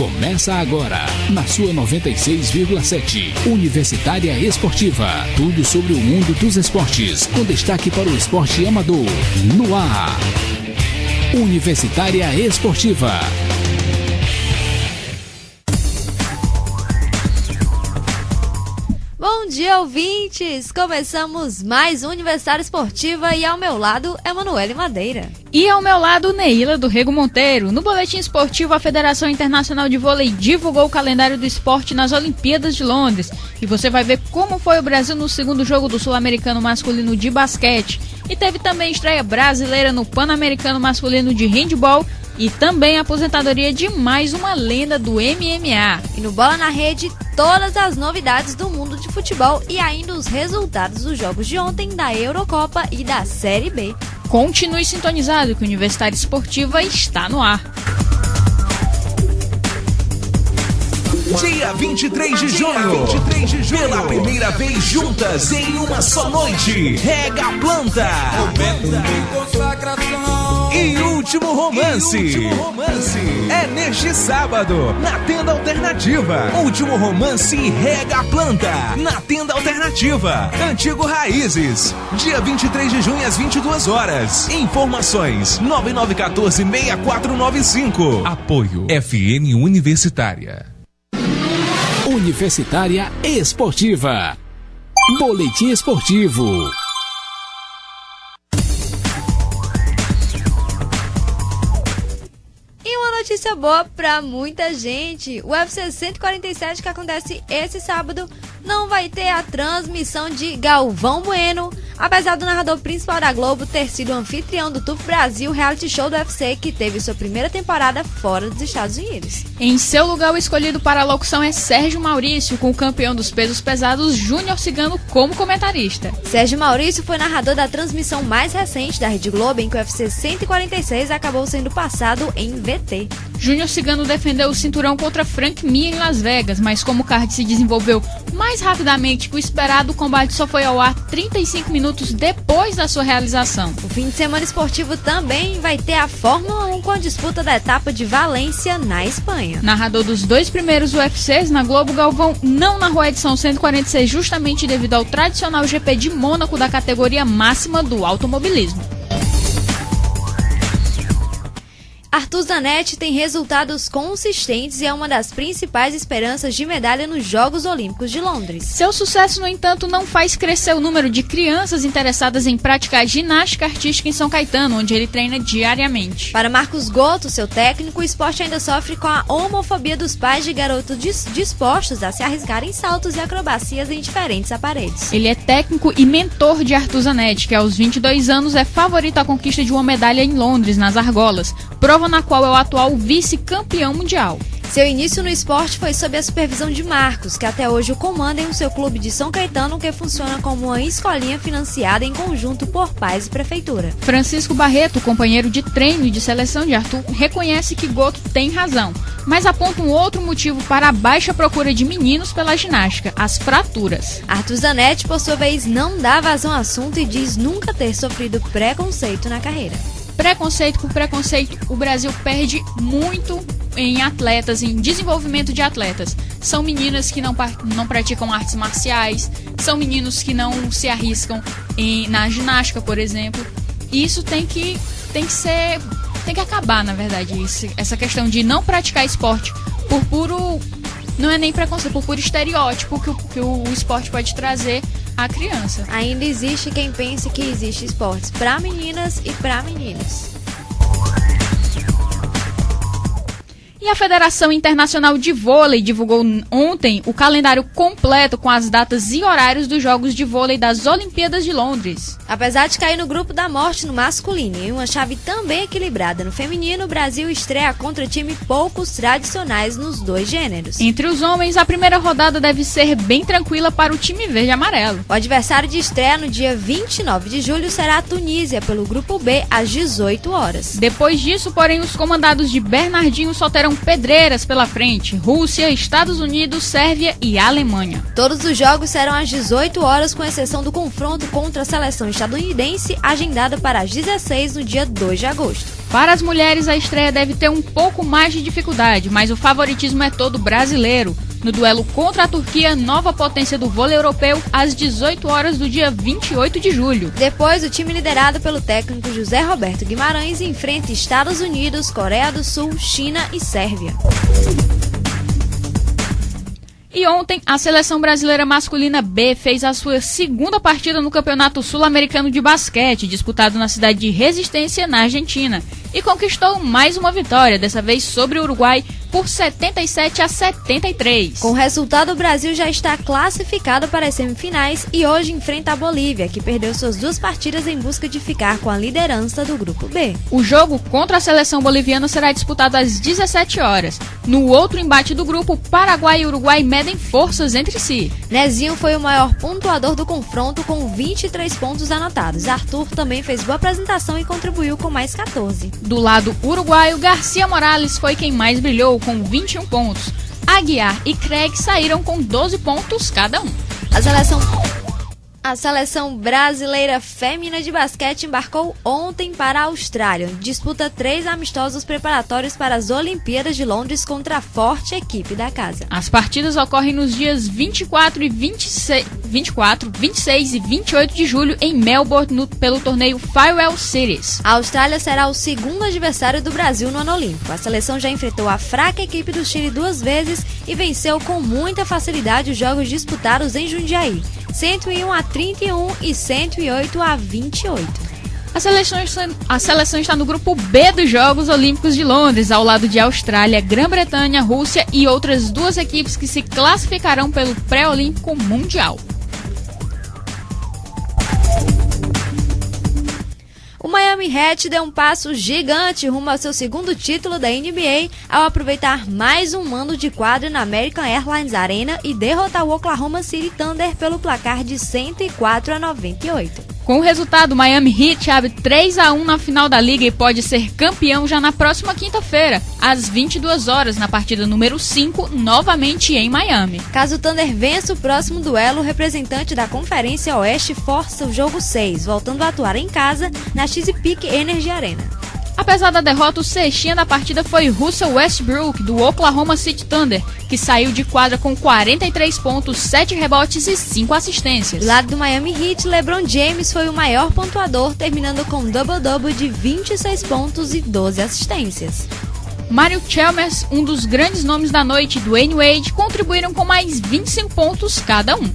Começa agora, na sua 96,7. Universitária Esportiva. Tudo sobre o mundo dos esportes, com destaque para o esporte amador. No ar. Universitária Esportiva. Bom dia, ouvintes! Começamos mais um Universitária Esportiva e ao meu lado, Emanuele Madeira. E ao meu lado, Neila do Rego Monteiro. No boletim esportivo, a Federação Internacional de Vôlei divulgou o calendário do esporte nas Olimpíadas de Londres. E você vai ver como foi o Brasil no segundo jogo do Sul-Americano Masculino de Basquete. E teve também estreia brasileira no Pan-Americano Masculino de Handball. E também a aposentadoria de mais uma lenda do MMA. E no Bola na Rede, todas as novidades do mundo de futebol e ainda os resultados dos jogos de ontem da Eurocopa e da Série B. Continue sintonizado que o Universitária Esportiva está no ar. Dia 23 de junho, pela primeira vez juntas em uma só noite, Rega Planta e Último Romance. É neste sábado, na Tenda Alternativa. Último Romance e Rega Planta, na Tenda Alternativa, Antigo Raízes. Dia 23 de junho às 22 horas. Informações 9914-6495. Apoio FM Universitária. Universitária Esportiva. Boletim esportivo. E uma notícia boa pra muita gente. O UFC 147, que acontece esse sábado, não vai ter a transmissão de Galvão Bueno, apesar do narrador principal da Globo ter sido anfitrião do TUF Brasil, reality show do UFC, que teve sua primeira temporada fora dos Estados Unidos. Em seu lugar, o escolhido para a locução é Sérgio Maurício, com o campeão dos pesos pesados Júnior Cigano como comentarista. Sérgio Maurício foi narrador da transmissão mais recente da Rede Globo, em que o UFC 146 acabou sendo passado em VT. Júnior Cigano defendeu o cinturão contra Frank Mir em Las Vegas, mas como o card se desenvolveu mais rapidamente que o esperado, o combate só foi ao ar 35 minutos depois da sua realização. O fim de semana esportivo também vai ter a Fórmula 1 com a disputa da etapa de Valência, na Espanha. Narrador dos dois primeiros UFCs na Globo, Galvão não narrou a edição 146 justamente devido ao tradicional GP de Mônaco da categoria máxima do automobilismo. Arthur Zanetti tem resultados consistentes e é uma das principais esperanças de medalha nos Jogos Olímpicos de Londres. Seu sucesso, no entanto, não faz crescer o número de crianças interessadas em praticar ginástica artística em São Caetano, onde ele treina diariamente. Para Marcos Goto, seu técnico, o esporte ainda sofre com a homofobia dos pais de garotos dispostos a se arriscar em saltos e acrobacias em diferentes aparelhos. Ele é técnico e mentor de Arthur Zanetti, que aos 22 anos é favorito à conquista de uma medalha em Londres, nas argolas, prova na qual é o atual vice-campeão mundial. Seu início no esporte foi sob a supervisão de Marcos, que até hoje o comanda em um seu clube de São Caetano, que funciona como uma escolinha financiada em conjunto por pais e prefeitura. Francisco Barreto, companheiro de treino e de seleção de Arthur, reconhece que Goto tem razão, mas aponta um outro motivo para a baixa procura de meninos pela ginástica: as fraturas. Arthur Zanetti, por sua vez, não dá vazão ao assunto e diz nunca ter sofrido preconceito na carreira. Preconceito por preconceito, o Brasil perde muito em atletas, em desenvolvimento de atletas. São meninas que não praticam artes marciais, são meninos que não se arriscam na ginástica, por exemplo. E isso tem que acabar, na verdade. Essa questão de não praticar esporte por puro... Não é nem preconceito, por puro estereótipo que o esporte pode trazer à criança. Ainda existe quem pense que existe esportes para meninas e para meninos. E a Federação Internacional de Vôlei divulgou ontem o calendário completo com as datas e horários dos Jogos de Vôlei das Olimpíadas de Londres. Apesar de cair no grupo da morte no masculino e em uma chave também equilibrada no feminino, o Brasil estreia contra time poucos tradicionais nos dois gêneros. Entre os homens, a primeira rodada deve ser bem tranquila para o time verde e amarelo. O adversário de estreia no dia 29 de julho será a Tunísia, pelo grupo B, às 18 horas. Depois disso, porém, os comandados de Bernardinho só terão pedreiras pela frente: Rússia, Estados Unidos, Sérvia e Alemanha. Todos os jogos serão às 18 horas, com exceção do confronto contra a seleção estadunidense, agendada para as 16 no dia 2 de agosto. Para as mulheres, a estreia deve ter um pouco mais de dificuldade, mas o favoritismo é todo brasileiro. No duelo contra a Turquia, nova potência do vôlei europeu, às 18 horas do dia 28 de julho. Depois, o time liderado pelo técnico José Roberto Guimarães enfrenta Estados Unidos, Coreia do Sul, China e Sérvia. E ontem, a seleção brasileira masculina B fez a sua segunda partida no Campeonato Sul-Americano de Basquete, disputado na cidade de Resistência, na Argentina, e conquistou mais uma vitória, dessa vez sobre o Uruguai, por 77-73. Com o resultado, o Brasil já está classificado para as semifinais e hoje enfrenta a Bolívia, que perdeu suas 2 partidas em busca de ficar com a liderança do Grupo B. O jogo contra a seleção boliviana será disputado às 17 horas. No outro embate do grupo, Paraguai e Uruguai medem forças entre si. Nezinho foi o maior pontuador do confronto, com 23 pontos anotados. Arthur também fez boa apresentação e contribuiu com mais 14. Do lado uruguaio, Garcia Morales foi quem mais brilhou, com 21 pontos. Aguiar e Craig saíram com 12 pontos cada um. A seleção brasileira feminina de basquete embarcou ontem para a Austrália. Disputa 3 amistosos preparatórios para as Olimpíadas de Londres contra a forte equipe da casa. As partidas ocorrem nos dias 24, 26 e 28 de julho em Melbourne pelo torneio Farewell Series. A Austrália será o segundo adversário do Brasil no ano olímpico. A seleção já enfrentou a fraca equipe do Chile 2 vezes e venceu com muita facilidade os jogos disputados em Jundiaí. 101-31 e 108-28. A seleção está no grupo B dos Jogos Olímpicos de Londres, ao lado de Austrália, Grã-Bretanha, Rússia e outras 2 equipes que se classificarão pelo pré-olímpico mundial. O Miami Heat deu um passo gigante rumo ao seu segundo título da NBA ao aproveitar mais um mando de quadra na American Airlines Arena e derrotar o Oklahoma City Thunder pelo placar de 104-98. Com o resultado, o Miami Heat abre 3-1 na final da liga e pode ser campeão já na próxima quinta-feira, às 22 horas, na partida número 5, novamente em Miami. Caso o Thunder vença o próximo duelo, o representante da Conferência Oeste força o jogo 6, voltando a atuar em casa na Chesapeake Energy Arena. Apesar da derrota, o cestinha da partida foi Russell Westbrook, do Oklahoma City Thunder, que saiu de quadra com 43 pontos, 7 rebotes e 5 assistências. Do lado do Miami Heat, LeBron James foi o maior pontuador, terminando com um double-double de 26 pontos e 12 assistências. Mario Chalmers, um dos grandes nomes da noite, e Dwayne Wade contribuíram com mais 25 pontos cada um.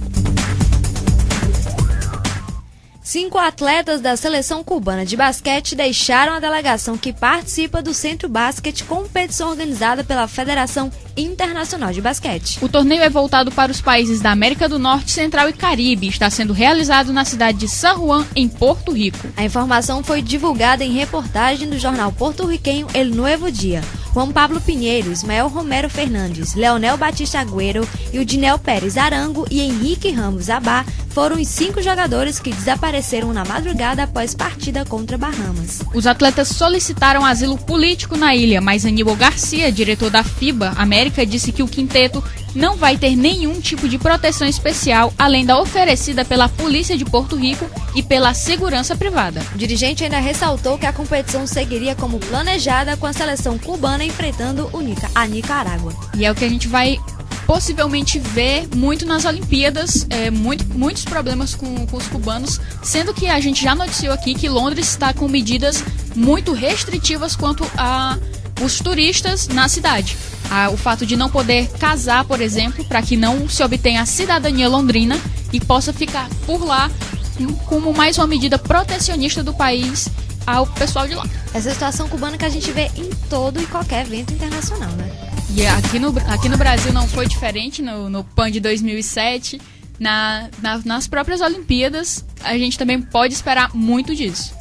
5 atletas da seleção cubana de basquete deixaram a delegação que participa do Centro Basquete, competição organizada pela Federação Internacional de Basquete. O torneio é voltado para os países da América do Norte, Central e Caribe e está sendo realizado na cidade de San Juan, em Porto Rico. A informação foi divulgada em reportagem do jornal porto-riquenho El Nuevo Dia. Juan Pablo Pinheiro, Ismael Romero Fernandes, Leonel Batista Agüero, Ildinel Pérez Arango e Henrique Ramos Abá foram os 5 jogadores que desapareceram na madrugada após partida contra Bahamas. Os atletas solicitaram asilo político na ilha, mas Aníbal Garcia, diretor da FIBA América, disse que o quinteto não vai ter nenhum tipo de proteção especial, além da oferecida pela Polícia de Porto Rico e pela segurança privada. O dirigente ainda ressaltou que a competição seguiria como planejada, com a seleção cubana enfrentando a Nicarágua. E é o que a gente vai possivelmente ver muito nas Olimpíadas, muitos problemas com os cubanos, sendo que a gente já noticiou aqui que Londres está com medidas muito restritivas quanto a os turistas na cidade. O fato de não poder casar, por exemplo, para que não se obtenha a cidadania londrina e possa ficar por lá como mais uma medida protecionista do país ao pessoal de lá. Essa situação cubana que a gente vê em todo e qualquer evento internacional, né? E aqui no Brasil não foi diferente, no PAN de 2007, nas próprias Olimpíadas, a gente também pode esperar muito disso.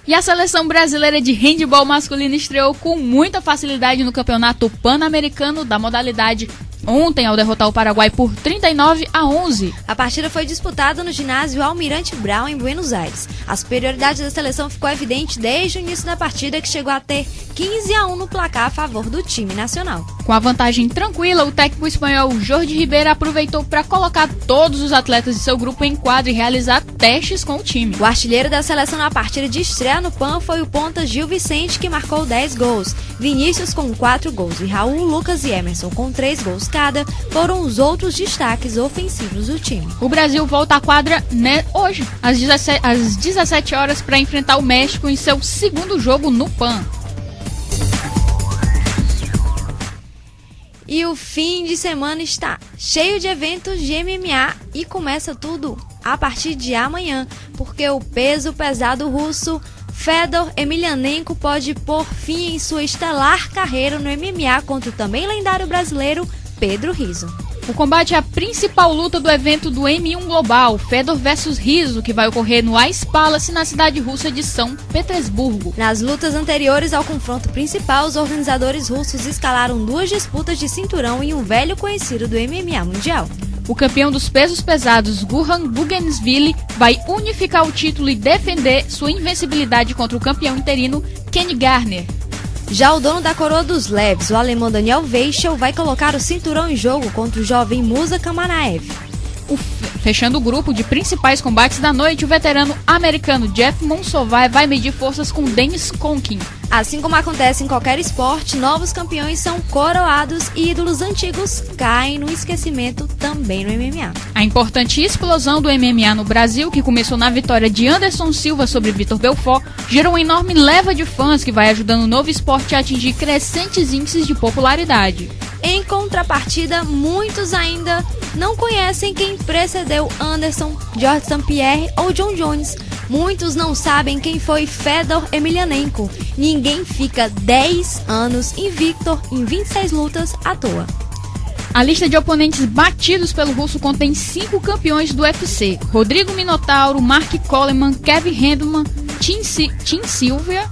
E a seleção brasileira de handebol masculino estreou com muita facilidade no Campeonato Pan-Americano da modalidade ontem ao derrotar o Paraguai por 39-11. A partida foi disputada no ginásio Almirante Brown, em Buenos Aires. A superioridade da seleção ficou evidente desde o início da partida, que chegou a ter 15-1 no placar a favor do time nacional. Com a vantagem tranquila, o técnico espanhol Jorge Ribeira aproveitou para colocar todos os atletas de seu grupo em quadra e realizar testes com o time. O artilheiro da seleção na partida de estreia no PAN foi o ponta Gil Vicente, que marcou 10 gols. Vinícius com 4 gols e Raul, Lucas e Emerson com 3 gols cada foram os outros destaques ofensivos do time. O Brasil volta à quadra hoje, às 17 horas, para enfrentar o México em seu segundo jogo no PAN. E o fim de semana está cheio de eventos de MMA e começa tudo a partir de amanhã, porque o peso pesado russo Fedor Emelianenko pode pôr fim em sua estelar carreira no MMA contra o também lendário brasileiro Pedro Rizzo. O combate é a principal luta do evento do M1 Global, Fedor vs Rizzo, que vai ocorrer no Ice Palace, na cidade russa de São Petersburgo. Nas lutas anteriores ao confronto principal, os organizadores russos escalaram 2 disputas de cinturão e um velho conhecido do MMA mundial. O campeão dos pesos pesados, Gurhan Bugensvili, vai unificar o título e defender sua invencibilidade contra o campeão interino, Kenny Garner. Já o dono da coroa dos leves, o alemão Daniel Weichel, vai colocar o cinturão em jogo contra o jovem Musa Kamanaev. Fechando o grupo de principais combates da noite, o veterano americano Jeff Monsovai vai medir forças com Dennis Conkin. Assim como acontece em qualquer esporte, novos campeões são coroados e ídolos antigos caem no esquecimento também no MMA. A importante explosão do MMA no Brasil, que começou na vitória de Anderson Silva sobre Vitor Belfort, gerou uma enorme leva de fãs que vai ajudando o novo esporte a atingir crescentes índices de popularidade. Em contrapartida, muitos ainda não conhecem quem precedeu Anderson, Georges St-Pierre ou John Jones. Muitos não sabem quem foi Fedor Emelianenko. Ninguém fica 10 anos invicto em 26 lutas à toa. A lista de oponentes batidos pelo russo contém 5 campeões do UFC: Rodrigo Minotauro, Mark Coleman, Kevin Randleman, Tim Sylvia,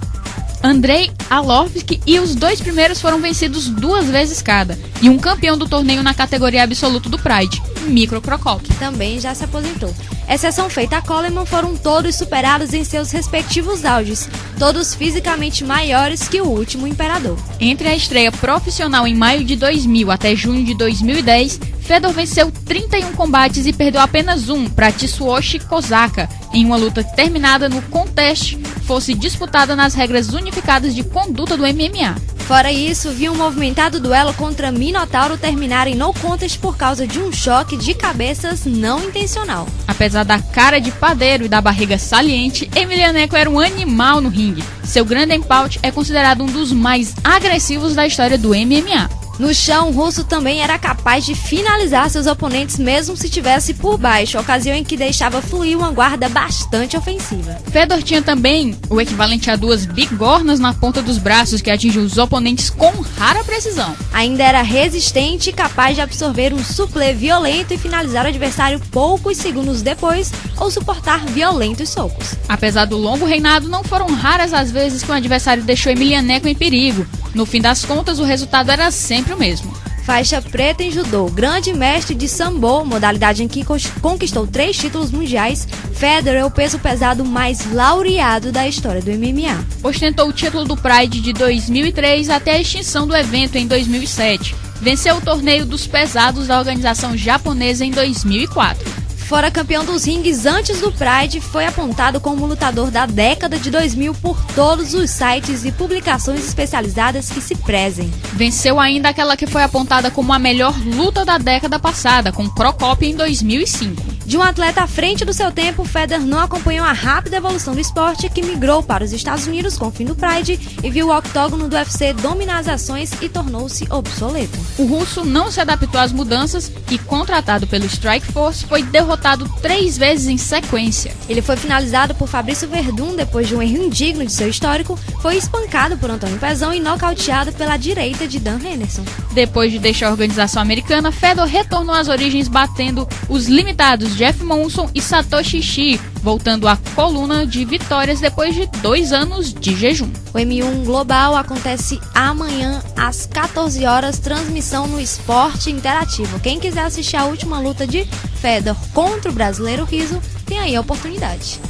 Andrei Arlovski, e os 2 primeiros foram vencidos 2 vezes cada, e um campeão do torneio na categoria absoluta do Pride, Mikhail Krokop, que também já se aposentou. Exceção feita a Coleman, foram todos superados em seus respectivos auges, todos fisicamente maiores que o último imperador. Entre a estreia profissional em maio de 2000 até junho de 2010, Fedor venceu 31 combates e perdeu apenas um para Tsuyoshi Kozaka, em uma luta terminada no contest fosse disputada nas regras unificadas de conduta do MMA. Fora isso, vi um movimentado duelo contra Minotauro terminar em no contest por causa de um choque de cabeças não intencional. Apesar da cara de padeiro e da barriga saliente, Emelianenko era um animal no ringue. Seu grande empate é considerado um dos mais agressivos da história do MMA. No chão, o russo também era capaz de finalizar seus oponentes mesmo se tivesse por baixo, ocasião em que deixava fluir uma guarda bastante ofensiva. Fedor tinha também o equivalente a 2 bigornas na ponta dos braços que atingiam os oponentes com rara precisão. Ainda era resistente e capaz de absorver um suplê violento e finalizar o adversário poucos segundos depois ou suportar violentos socos. Apesar do longo reinado, não foram raras as vezes que o adversário deixou Emelianenko em perigo. No fim das contas, o resultado era sempre o mesmo. Faixa preta em judô, grande mestre de sambo, modalidade em que conquistou 3 títulos mundiais, Fedor é o peso pesado mais laureado da história do MMA. Ostentou o título do Pride de 2003 até a extinção do evento em 2007. Venceu o torneio dos pesados da organização japonesa em 2004. Fora campeão dos rings antes do Pride, foi apontado como lutador da década de 2000 por todos os sites e publicações especializadas que se prezem. Venceu ainda aquela que foi apontada como a melhor luta da década passada, com Krokop em 2005. De um atleta à frente do seu tempo, Fedor não acompanhou a rápida evolução do esporte, que migrou para os Estados Unidos com o fim do Pride e viu o octógono do UFC dominar as ações e tornou-se obsoleto. O russo não se adaptou às mudanças e, contratado pelo Strikeforce, foi derrotado 3 vezes em sequência. Ele foi finalizado por Fabrício Verdun depois de um erro indigno de seu histórico, foi espancado por Antônio Pezão e nocauteado pela direita de Dan Henderson. Depois de deixar a organização americana, Fedor retornou às origens batendo os limitados Jeff Monson e Satoshi Ishii, voltando à coluna de vitórias depois de 2 anos de jejum. O M1 Global acontece amanhã às 14 horas, transmissão no Esporte Interativo. Quem quiser assistir a última luta de Fedor contra o brasileiro Rizzo, tem aí a oportunidade.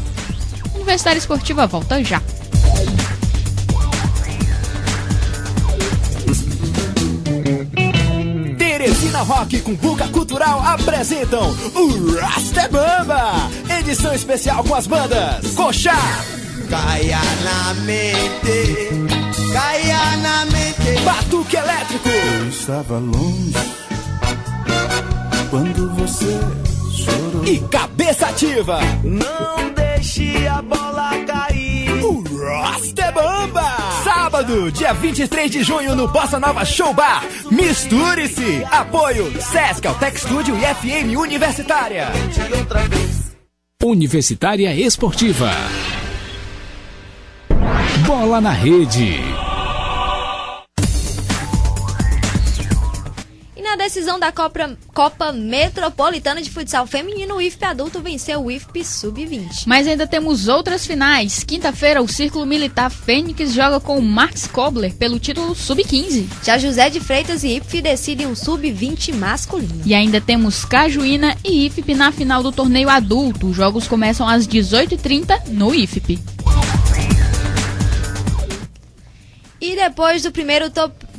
Universitária Esportiva volta já. Teresina Rock com Buca Cultural apresentam o Rastebamba, edição especial com as bandas Coxá, Caia na mente, Batuque Elétrico. Eu estava longe quando você chorou. E Cabeça Ativa. não deixe a bola cair. O Rastebamba, sábado, dia 23 de junho no Bossa Nova Show Bar. Misture-se. Apoio Sesc, Altec Studio e FM Universitária. Outra vez. Universitária Esportiva. Bola na rede. E na decisão da Copa Metropolitana de Futsal Feminino, o IFP Adulto venceu o IFP Sub-20. Mas ainda temos outras finais. Quinta-feira, o Círculo Militar Fênix joga com o Max Kobler pelo título Sub-15. Já José de Freitas e IFP decidem um Sub-20 masculino. E ainda temos Cajuína e IFP na final do torneio adulto. Os jogos começam às 18h30 no IFP. E depois do primeiro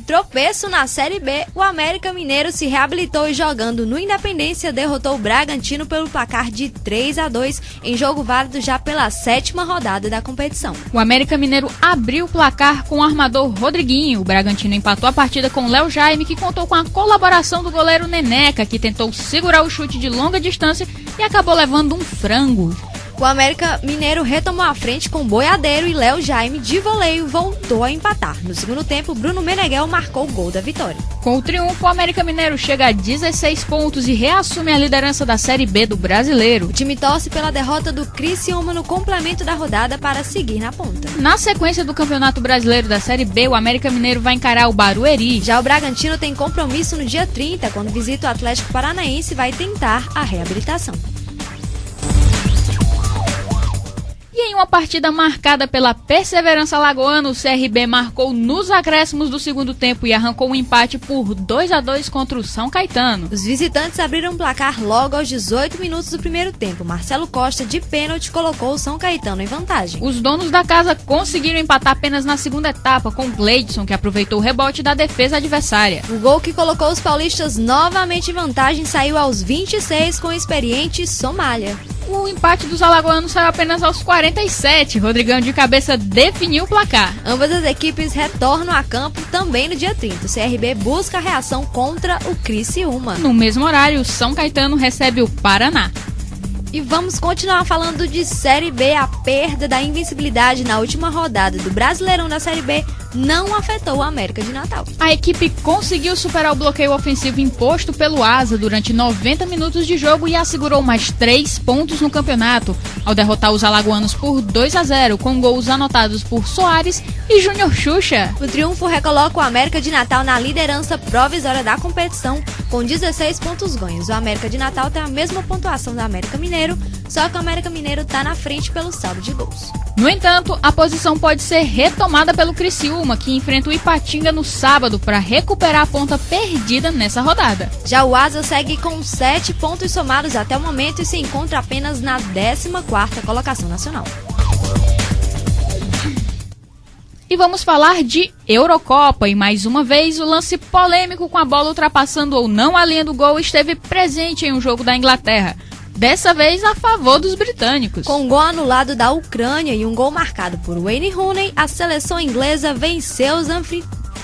tropeço na Série B, o América Mineiro se reabilitou e, jogando no Independência, derrotou o Bragantino pelo placar de 3-2 em jogo válido já pela 7ª rodada da competição. O América Mineiro abriu o placar com o armador Rodriguinho. O Bragantino empatou a partida com o Léo Jaime, que contou com a colaboração do goleiro Neneca, que tentou segurar o chute de longa distância e acabou levando um frango. O América Mineiro retomou a frente com Boiadeiro e Léo Jaime de voleio voltou a empatar. No segundo tempo, Bruno Meneghel marcou o gol da vitória. Com o triunfo, o América Mineiro chega a 16 pontos e reassume a liderança da Série B do Brasileiro. O time torce pela derrota do Criciúma no complemento da rodada para seguir na ponta. Na sequência do Campeonato Brasileiro da Série B, o América Mineiro vai encarar o Barueri. Já o Bragantino tem compromisso no dia 30, quando visita o Atlético Paranaense e vai tentar a reabilitação. E em uma partida marcada pela perseverança alagoana, o CRB marcou nos acréscimos do segundo tempo e arrancou um empate por 2-2 contra o São Caetano. Os visitantes abriram o placar logo aos 18 minutos do primeiro tempo. Marcelo Costa, de pênalti, colocou o São Caetano em vantagem. Os donos da casa conseguiram empatar apenas na segunda etapa, com Gleidson, que aproveitou o rebote da defesa adversária. O gol que colocou os paulistas novamente em vantagem saiu aos 26 com o experiente Somália. O empate dos alagoanos saiu apenas aos 47. Rodrigão de cabeça definiu o placar. Ambas as equipes retornam a campo também no dia 30. O CRB busca a reação contra o Criciúma. No mesmo horário, o São Caetano recebe o Paraná. E vamos continuar falando de Série B. A perda da invencibilidade na última rodada do Brasileirão da Série B não afetou o América de Natal. A equipe conseguiu superar o bloqueio ofensivo imposto pelo Asa durante 90 minutos de jogo e assegurou mais 3 pontos no campeonato, ao derrotar os alagoanos por 2-0, com gols anotados por Soares e Júnior Xuxa. O triunfo recoloca o América de Natal na liderança provisória da competição, com 16 pontos ganhos. O América de Natal tem a mesma pontuação do América Mineiro, só que o América Mineiro está na frente pelo saldo de gols. No entanto, a posição pode ser retomada pelo Criciúma, que enfrenta o Ipatinga no sábado para recuperar a ponta perdida nessa rodada. Já o Asa segue com 7 pontos somados até o momento e se encontra apenas na 14ª colocação nacional. E vamos falar de Eurocopa, e mais uma vez o lance polêmico com a bola ultrapassando ou não a linha do gol esteve presente em um jogo da Inglaterra. Dessa vez a favor dos britânicos. Com um gol anulado da Ucrânia e um gol marcado por Wayne Rooney, a seleção inglesa venceu os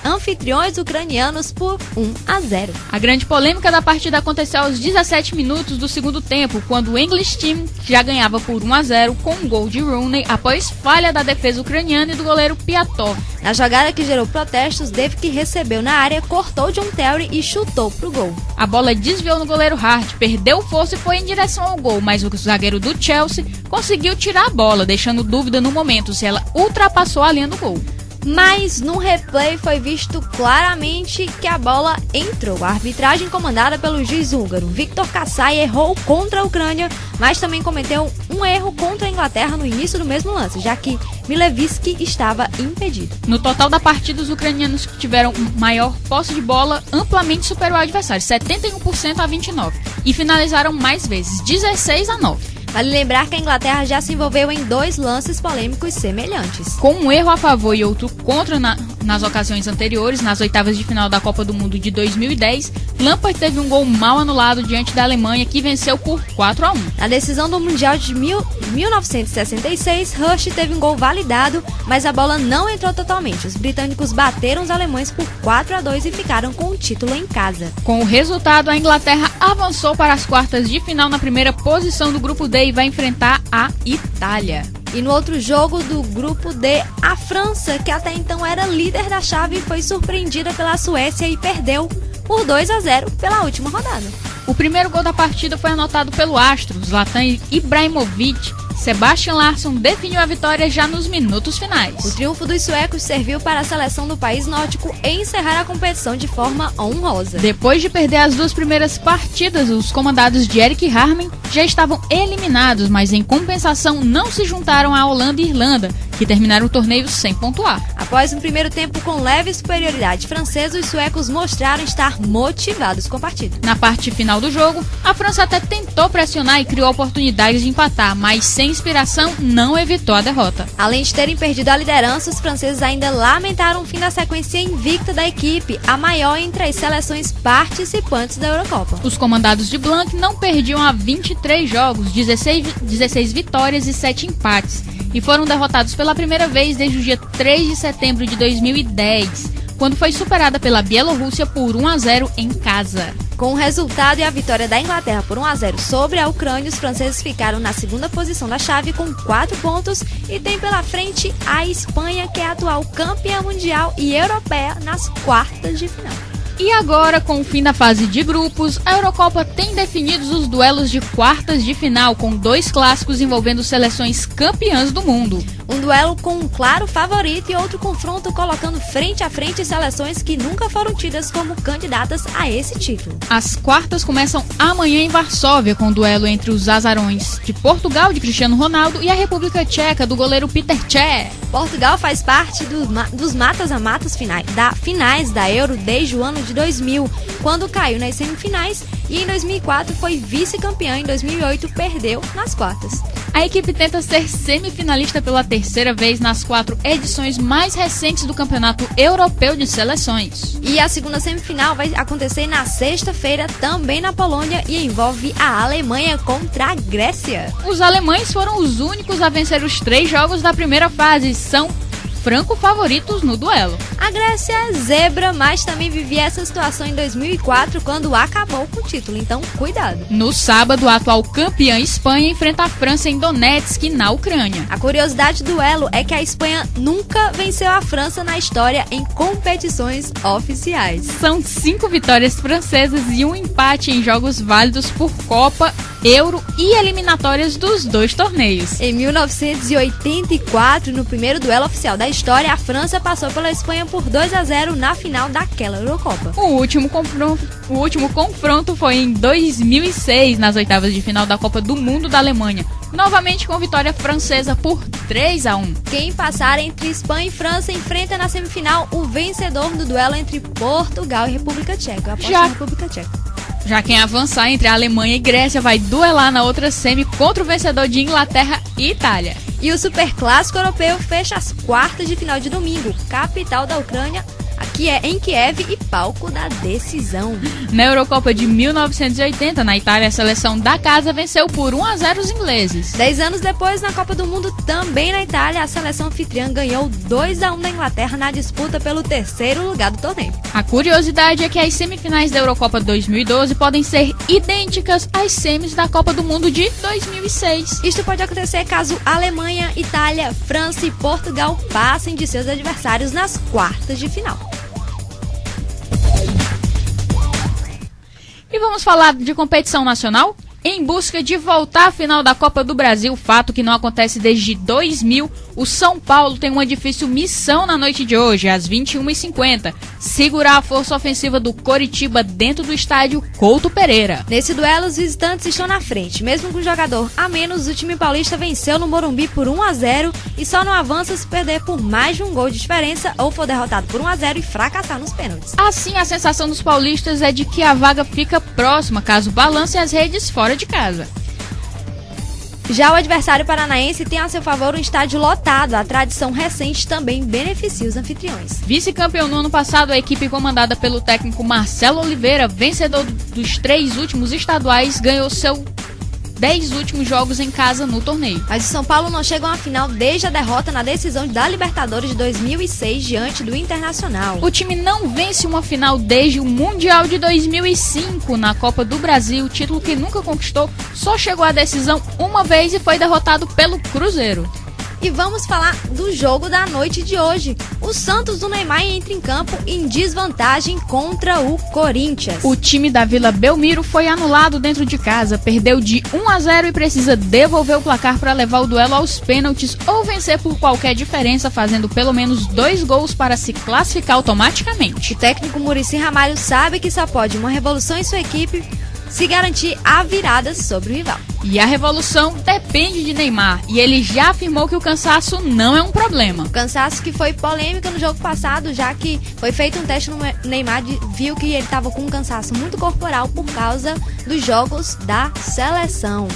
anfitriões ucranianos por 1-0. A grande polêmica da partida aconteceu aos 17 minutos do segundo tempo, quando o English Team já ganhava por 1-0 com um gol de Rooney após falha da defesa ucraniana e do goleiro Piatov. Na jogada que gerou protestos, Dave, que recebeu na área, cortou John Terry e chutou pro gol. A bola desviou no goleiro Hart, perdeu força e foi em direção ao gol, mas o zagueiro do Chelsea conseguiu tirar a bola, deixando dúvida no momento se ela ultrapassou a linha do gol. Mas no replay foi visto claramente que a bola entrou. A arbitragem comandada pelo juiz húngaro Viktor Kassai errou contra a Ucrânia, mas também cometeu um erro contra a Inglaterra no início do mesmo lance, já que Milevski estava impedido. No total da partida, os ucranianos tiveram maior posse de bola, amplamente superou o adversário, 71% a 29%, e finalizaram mais vezes, 16-9%. Vale lembrar que a Inglaterra já se envolveu em 2 lances polêmicos semelhantes. Com um erro a favor e outro contra nas ocasiões anteriores, nas oitavas de final da Copa do Mundo de 2010, Lampard teve um gol mal anulado diante da Alemanha, que venceu por 4-1. Na decisão do Mundial de 1966, Rush teve um gol validado, mas a bola não entrou totalmente. Os britânicos bateram os alemães por 4-2 e ficaram com o título em casa. Com o resultado, a Inglaterra avançou para as quartas de final na primeira posição do grupo D e vai enfrentar a Itália. E no outro jogo do grupo D, a França, que até então era líder da chave, foi surpreendida pela Suécia e perdeu por 2-0 pela última rodada. O primeiro gol da partida foi anotado pelo astro Zlatan Ibrahimovic. Sebastian Larsson definiu a vitória já nos minutos finais. O triunfo dos suecos serviu para a seleção do país nórdico encerrar a competição de forma honrosa. Depois de perder as 2 primeiras partidas, os comandados de Erik Harmen já estavam eliminados, mas em compensação não se juntaram à Holanda e Irlanda, que terminaram o torneio sem pontuar. Após um primeiro tempo com leve superioridade francesa, os suecos mostraram estar motivados com a partida. Na parte final do jogo, a França até tentou pressionar e criou oportunidades de empatar, mas sem inspiração não evitou a derrota. Além de terem perdido a liderança, os franceses ainda lamentaram o fim da sequência invicta da equipe, a maior entre as seleções participantes da Eurocopa. Os comandados de Blanc não perdiam há 23 jogos, 16 vitórias e 7 empates, e foram derrotados pela primeira vez desde o dia 3 de setembro de 2010, quando foi superada pela Bielorrússia por 1-0 em casa. Com o resultado e a vitória da Inglaterra por 1-0 sobre a Ucrânia, os franceses ficaram na segunda posição da chave com 4 pontos e tem pela frente a Espanha, que é a atual campeã mundial e europeia, nas quartas de final. E agora, com o fim da fase de grupos, a Eurocopa tem definidos os duelos de quartas de final, com 2 clássicos envolvendo seleções campeãs do mundo. Um duelo com um claro favorito e outro confronto colocando frente a frente seleções que nunca foram tidas como candidatas a esse título. As quartas começam amanhã em Varsóvia, com o duelo entre os azarões de Portugal, de Cristiano Ronaldo, e a República Tcheca, do goleiro Peter Cech. Portugal faz parte dos matas-a-matas finais da Euro desde o ano de 2000, quando caiu nas semifinais, e em 2004 foi vice-campeã, em 2008 perdeu nas quartas. A equipe tenta ser semifinalista pela 3ª vez nas 4 edições mais recentes do Campeonato Europeu de Seleções. E a segunda semifinal vai acontecer na sexta-feira, também na Polônia, e envolve a Alemanha contra a Grécia. Os alemães foram os únicos a vencer os 3 jogos da primeira fase, são franco favoritos no duelo. A Grécia é zebra, mas também vivia essa situação em 2004, quando acabou com o título, então cuidado. No sábado, a atual campeã Espanha enfrenta a França em Donetsk, na Ucrânia. A curiosidade do duelo é que a Espanha nunca venceu a França na história em competições oficiais. São 5 vitórias francesas e 1 empate em jogos válidos por Copa, Euro e eliminatórias dos 2 torneios. Em 1984, no primeiro duelo oficial da história, a França passou pela Espanha por 2-0 na final daquela Eurocopa. O último confronto foi em 2006, nas oitavas de final da Copa do Mundo da Alemanha, novamente com vitória francesa por 3-1. Quem passar entre Espanha e França enfrenta na semifinal o vencedor do duelo entre Portugal e República Tcheca. República Tcheca. Já quem avançar entre a Alemanha e Grécia vai duelar na outra semi contra o vencedor de Inglaterra e Itália. E o Superclássico Europeu fecha as quartas de final de domingo, capital da Ucrânia, aqui é em Kiev e palco da decisão. Na Eurocopa de 1980, na Itália, a seleção da casa venceu por 1-0 os ingleses. 10 anos depois, na Copa do Mundo, também na Itália, a seleção anfitriã ganhou 2-1 da Inglaterra na disputa pelo 3º lugar do torneio. A curiosidade é que as semifinais da Eurocopa 2012 podem ser idênticas às semis da Copa do Mundo de 2006. Isto pode acontecer caso Alemanha, Itália, França e Portugal passem de seus adversários nas quartas de final. E vamos falar de competição nacional? Em busca de voltar à final da Copa do Brasil, fato que não acontece desde 2000, O São Paulo tem uma difícil missão na noite de hoje, às 21h50, segurar a força ofensiva do Coritiba dentro do estádio Couto Pereira. Nesse duelo, os visitantes estão na frente. Mesmo com um jogador a menos, o time paulista venceu no Morumbi por 1-0 e só não avança se perder por mais de um gol de diferença ou for derrotado por 1-0 e fracassar nos pênaltis. Assim, a sensação dos paulistas é de que a vaga fica próxima caso balance as redes fora de casa. Já o adversário paranaense tem a seu favor um estádio lotado. A tradição recente também beneficia os anfitriões. Vice-campeão no ano passado, a equipe comandada pelo técnico Marcelo Oliveira, vencedor dos 3 últimos estaduais, ganhou seu 10 últimos jogos em casa no torneio. Mas o São Paulo não chega a uma final desde a derrota na decisão da Libertadores de 2006 diante do Internacional. O time não vence uma final desde o Mundial de 2005 na Copa do Brasil, título que nunca conquistou, só chegou à decisão uma vez e foi derrotado pelo Cruzeiro. E vamos falar do jogo da noite de hoje. O Santos do Neymar entra em campo em desvantagem contra o Corinthians. O time da Vila Belmiro foi anulado dentro de casa, perdeu de 1-0 e precisa devolver o placar para levar o duelo aos pênaltis ou vencer por qualquer diferença, fazendo pelo menos 2 gols para se classificar automaticamente. O técnico Muricy Ramalho sabe que só pode uma revolução em sua equipe se garantir a virada sobre o rival. E a revolução depende de Neymar, e ele já afirmou que o cansaço não é um problema. O cansaço que foi polêmica no jogo passado, já que foi feito um teste no Neymar, viu que ele estava com um cansaço muito corporal por causa dos jogos da seleção.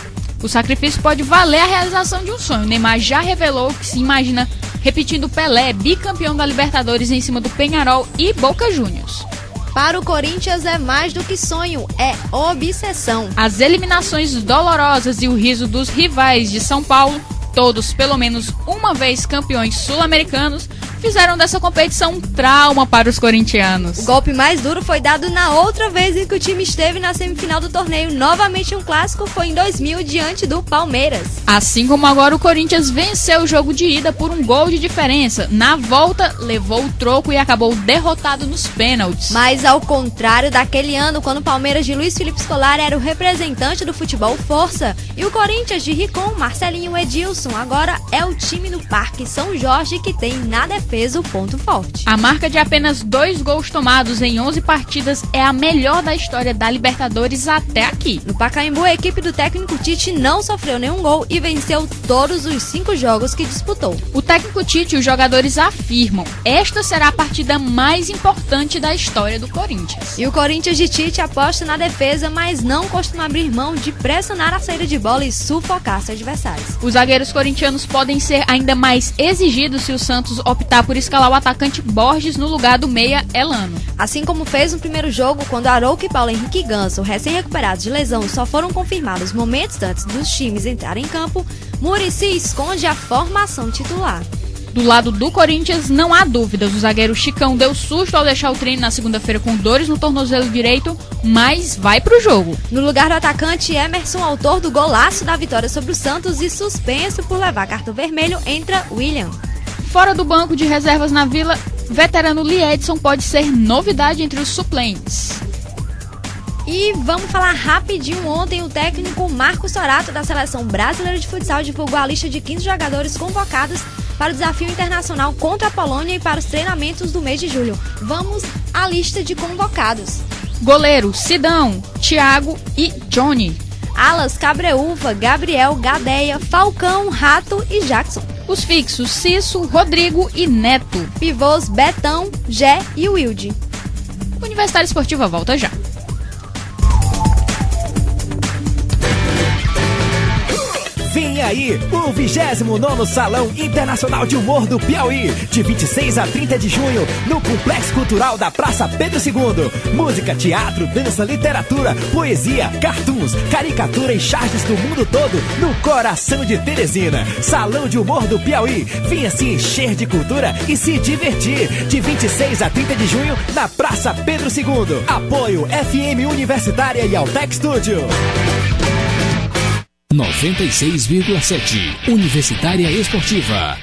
O sacrifício pode valer a realização de um sonho. Neymar já revelou que se imagina repetindo Pelé, bicampeão da Libertadores em cima do Peñarol e Boca Juniors. Para o Corinthians é mais do que sonho, é obsessão. As eliminações dolorosas e o riso dos rivais de São Paulo, todos pelo menos uma vez campeões sul-americanos, fizeram dessa competição um trauma para os corintianos. O golpe mais duro foi dado na outra vez em que o time esteve na semifinal do torneio. Novamente um clássico, foi em 2000 diante do Palmeiras. Assim como agora o Corinthians venceu o jogo de ida por um gol de diferença. Na volta, levou o troco e acabou derrotado nos pênaltis. Mas ao contrário daquele ano, quando o Palmeiras de Luiz Felipe Scolari era o representante do futebol força, e o Corinthians de Ricon, Marcelinho e Edilson agora é o time no Parque São Jorge que tem na defesa o ponto forte. A marca de apenas 2 gols tomados em 11 partidas é a melhor da história da Libertadores até aqui. No Pacaembu, a equipe do técnico Tite não sofreu nenhum gol e venceu todos os 5 jogos que disputou. O técnico Tite e os jogadores afirmam: esta será a partida mais importante da história do Corinthians. E o Corinthians de Tite aposta na defesa, mas não costuma abrir mão de pressionar a saída de bola e sufocar seus adversários. Os zagueiros corintianos podem ser ainda mais exigidos se o Santos optar por escalar o atacante Borges no lugar do meia Elano. Assim como fez no primeiro jogo, quando Arouca e Paulo Henrique Ganso, recém-recuperados de lesão, só foram confirmados momentos antes dos times entrarem em campo, Muricy esconde a formação titular. Do lado do Corinthians, não há dúvidas. O zagueiro Chicão deu susto ao deixar o treino na segunda-feira com dores no tornozelo direito, mas vai pro jogo. No lugar do atacante, Emerson, autor do golaço da vitória sobre o Santos e suspenso por levar cartão vermelho, entra William. Fora do banco de reservas na Vila, veterano Lee Edson pode ser novidade entre os suplentes. E vamos falar rapidinho. Ontem o técnico Marcos Sorato da Seleção Brasileira de Futsal divulgou a lista de 15 jogadores convocados para o desafio internacional contra a Polônia e para os treinamentos do mês de julho. Vamos à lista de convocados. Goleiro, Sidão, Thiago e Johnny. Alas, Cabreúva, Gabriel, Gadeia, Falcão, Rato e Jackson. Os fixos, Cisso, Rodrigo e Neto. Pivôs, Betão, Gé e Wilde. Universitária Esportiva volta já. Vem aí o 29º Salão Internacional de Humor do Piauí, de 26 a 30 de junho, no Complexo Cultural da Praça Pedro II. Música, teatro, dança, literatura, poesia, cartoons, caricatura e charges do mundo todo, no coração de Teresina. Salão de Humor do Piauí. Venha se encher de cultura e se divertir. De 26 a 30 de junho, na Praça Pedro II. Apoio FM Universitária e Altec Studio. 96,7 Universitária Esportiva.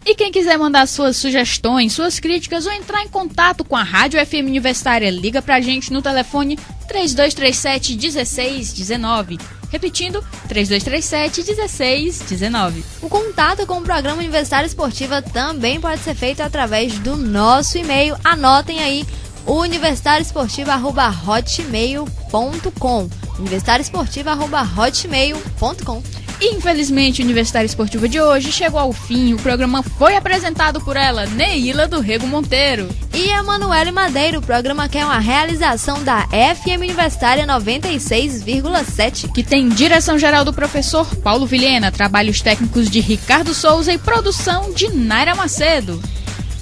E quem quiser mandar suas sugestões, suas críticas ou entrar em contato com a Rádio FM Universitária, liga pra gente no telefone 3237-1619. Repetindo, 3237-1619. O contato com o programa Universitário Esportiva também pode ser feito através do nosso e-mail. Anotem aí, universitarioesportiva@hotmail.com. universitarioesportiva@hotmail.com. Infelizmente, o Universitário Esportiva de hoje chegou ao fim. O programa foi apresentado por ela, Neila do Rego Monteiro. E Emanuele Madeiro. O programa que é uma realização da FM Universitária 96,7. Que tem direção geral do professor Paulo Vilhena, trabalhos técnicos de Ricardo Souza e produção de Naira Macedo.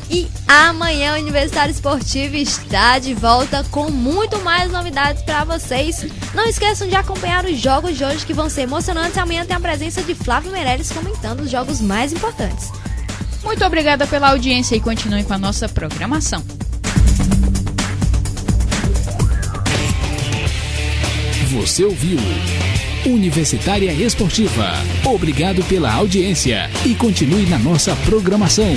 E amanhã o Universitário Esportivo está de volta com muito mais novidades para vocês. Não esqueçam de acompanhar os jogos de hoje que vão ser emocionantes. Amanhã tem a presença de Flávio Meirelles comentando os jogos mais importantes. Muito obrigada pela audiência e continuem com a nossa programação. Você ouviu Universitária Esportiva. Obrigado pela audiência e continue na nossa programação.